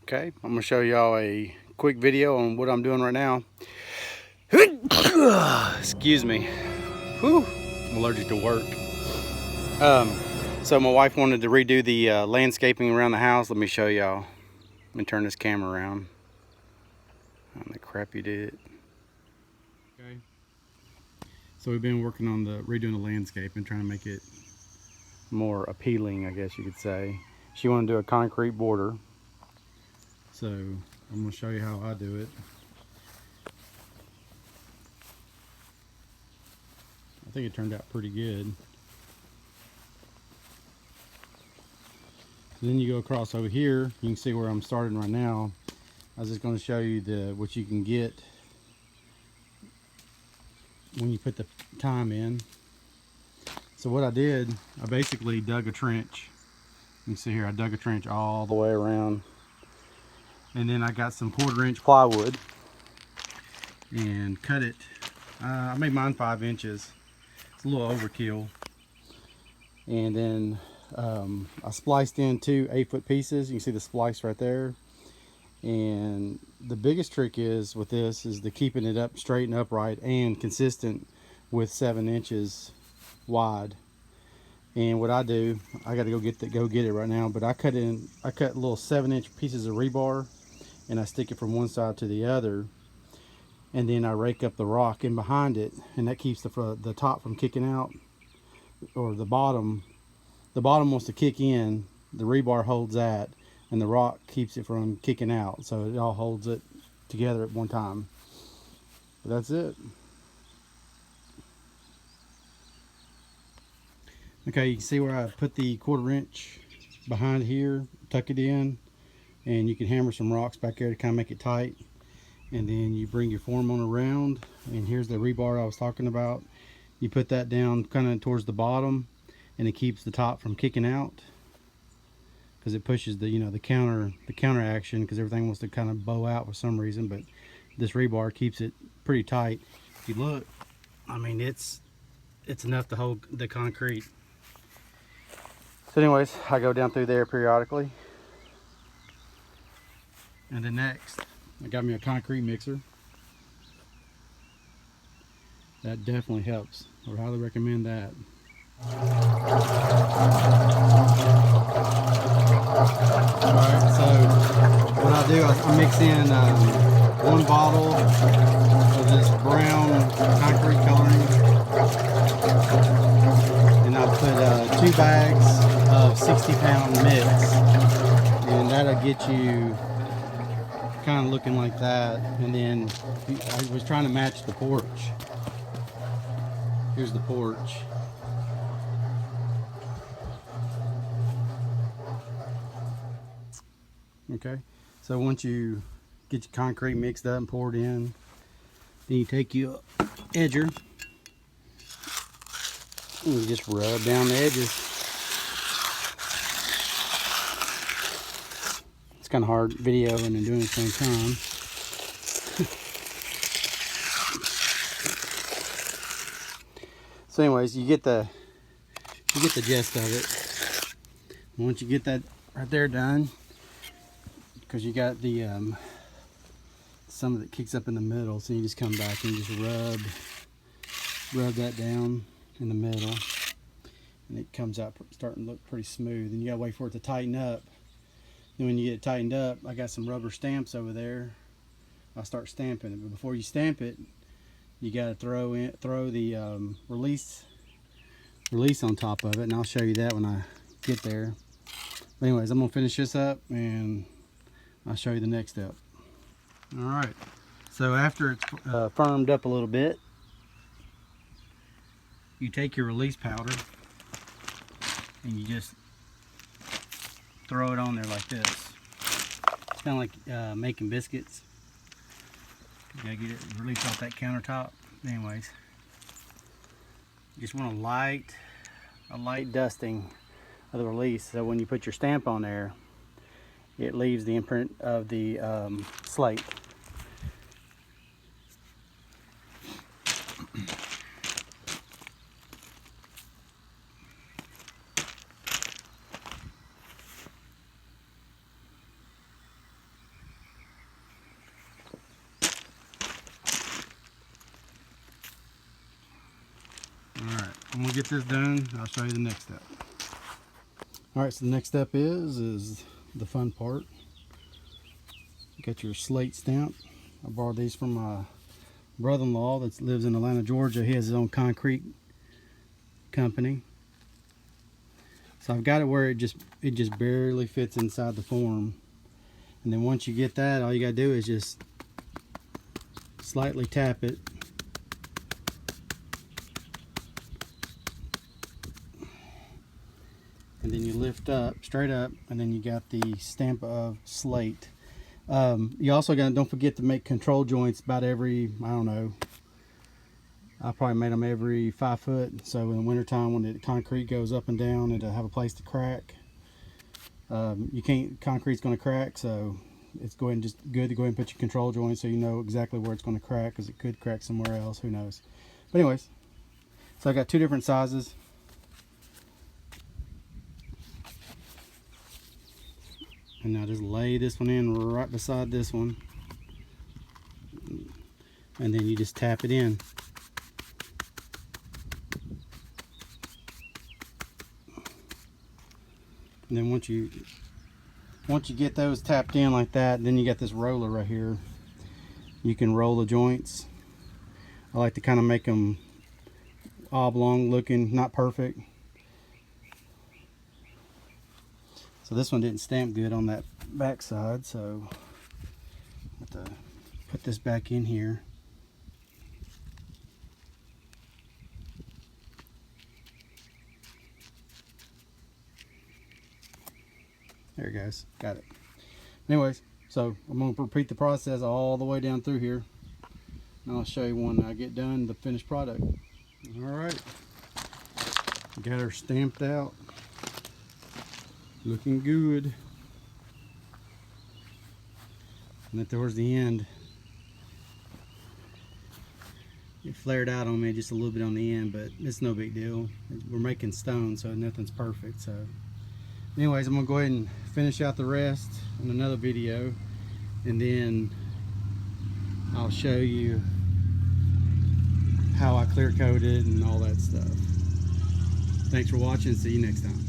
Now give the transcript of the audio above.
Okay, I'm going to show y'all a quick video on what I'm doing right now. Excuse me. Whew, I'm allergic to work. So my wife wanted to redo the landscaping around the house. Let me show y'all. Let me turn this camera around. Oh, the crap you did. Okay. So we've been working on redoing the landscape and trying to make it more appealing, I guess you could say. She wanted to do a concrete border. So I'm going to show you how I do it. I think it turned out pretty good. So then you go across over here, you can see where I'm starting right now. I was just going to show you what you can get when you put the thyme in. So what I did, I basically dug a trench. You can see here I dug a trench all the way around. And then I got some 1/4 inch plywood and cut it. I made mine 5 inches. It's a little overkill. And then I spliced in 2 8-foot pieces. You can see the splice right there. And the biggest trick is with this is keeping it up straight and upright and consistent with 7 inches wide. And what I do, I got to go get it right now, but I cut little 7-inch pieces of rebar and I stick it from one side to the other, and then I rake up the rock in behind it, and that keeps the top from kicking out, or the bottom wants to kick in, the rebar holds that, and the rock keeps it from kicking out, so it all holds it together at one time. But that's it. Okay, you can see where I put the 1/4 inch behind here, tuck it in, and you can hammer some rocks back there to kind of make it tight. And then you bring your form on around, and here's the rebar I was talking about. You put that down kind of towards the bottom, and it keeps the top from kicking out, because it pushes the counter action, because everything wants to kind of bow out for some reason. But this rebar keeps it pretty tight. If you look, I mean, it's enough to hold the concrete. So anyways, I go down through there periodically. And then next, I got me a concrete mixer. That definitely helps. I would highly recommend that. Alright, so what I do, I mix in 1 bottle of this brown concrete coloring, and I put 2 bags of 60-pound mix, and that'll get you kind of looking like that. And then I was trying to match the porch. Here's the porch. Okay, so once you get your concrete mixed up and poured in, then you take your edger and you just rub down the edges. It's kind of hard videoing and doing it at the same time. So anyways, you get the gist of it. Once you get that right there done, because you got the some of it kicks up in the middle, so you just come back and just rub that down in the middle, and it comes out starting to look pretty smooth. And you gotta wait for it to tighten up. Then when you get it tightened up, I got some rubber stamps over there. I'll start stamping it, but before you stamp it, you gotta throw the release on top of it, and I'll show you that when I get there. But anyways, I'm gonna finish this up and I'll show you the next step. All right, so after it's firmed up a little bit, you take your release powder and you just throw it on there like this. It's kind of like making biscuits. You gotta get it released off that countertop. Anyways, you just want a light dusting of the release, so when you put your stamp on there, it leaves the imprint of the slate. I'm gonna get this done. I'll show you the next step. All right, so the next step is the fun part. You got your slate stamp. I borrowed these from my brother-in-law that lives in Atlanta, Georgia. He has his own concrete company. So I've got it where it just barely fits inside the form. And then once you get that, all you gotta do is just slightly tap it. And then you lift up, straight up, and then you got the stamp of slate. You also don't forget to make control joints about every, I don't know, I probably made them every 5 foot. So in the wintertime when the concrete goes up and down, it'll have a place to crack. Concrete's gonna crack, so it's good to go ahead and put your control joint so you know exactly where it's gonna crack, because it could crack somewhere else, who knows. But anyways, so I got 2 different sizes. And now just lay this one in right beside this one. And then you just tap it in. And then once you get those tapped in like that, then you got this roller right here. You can roll the joints. I like to kind of make them oblong looking, not perfect. So this one didn't stamp good on that back side, so I have to put this back in here. There it goes, got it. Anyways, so I'm going to repeat the process all the way down through here, and I'll show you when I get done the finished product. All right, got her stamped out. Looking good. And then towards the end, it flared out on me just a little bit on the end, but it's no big deal. We're making stone, so nothing's perfect. So anyways, I'm gonna go ahead and finish out the rest in another video, and then I'll show you how I clear coated and all that stuff. Thanks for watching. See you next time.